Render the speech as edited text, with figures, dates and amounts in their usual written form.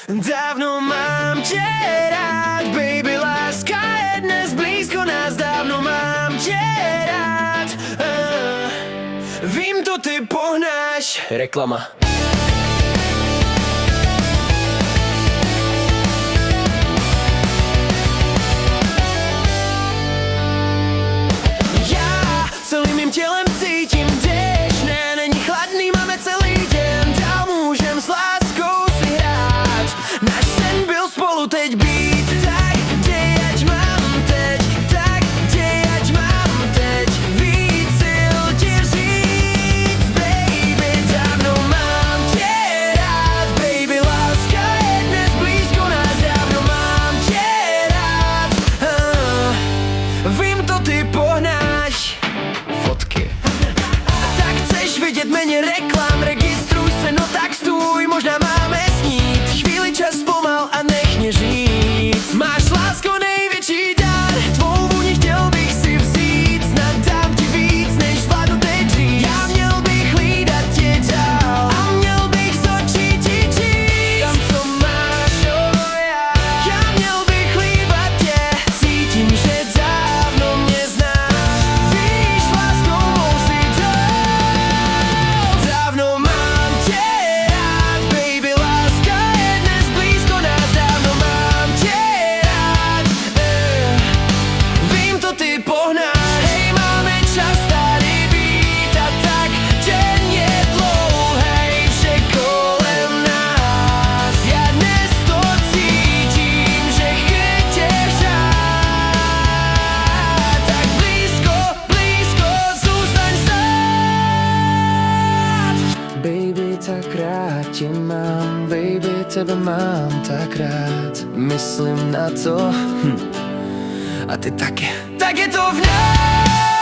Dávno mám tě rád, baby, láska je dnes blízko nás. Dávno mám tě rád, vím, to ty pohnáš. Reklama. Já celým mým tělem cítím dešť, ne, není chladný, máme celý den. Dál můžem s láskou si hrát, náš sen byl spolu teď být. Tak dej, ať mám teď, tak dej, ať mám teď víc sil ti říct, baby. Dávno mám tě rád, baby, láska je dnes blízko nás. Dávno mám tě rád, vím, to ty pohnáš. Fotky. Tak chceš vidět méně reklam, registruj se, no tak stůj, možná máme snít. Chvíli čas pomal a nech mě říct. Máš, lásko, největší dar, tvou vůni chtěl bych si vzít. Snad dám ti víc, než zvládnu teď říct. Já měl bych hlídat tě dál a měl bych z očí ti číst tam, co máš, já měl bych líbat tě. Cítím, že dávno mě znáš, víš, lásko, mou si dál. Dávno mám tě rád, baby, láska je dnes blízko nás. Dávno mám tě rád, vím, to ty pohnáš. Hej, máme čas tady být a tak den je dlouhej, vše kolem nás. Já dnes to cítím, že chytěš rád. Tak blízko, blízko, zůstaň stát. Baby, tak rád tě mám, baby, tebe mám tak rád. Myslím na to, a ty taky. Tak je to v nás.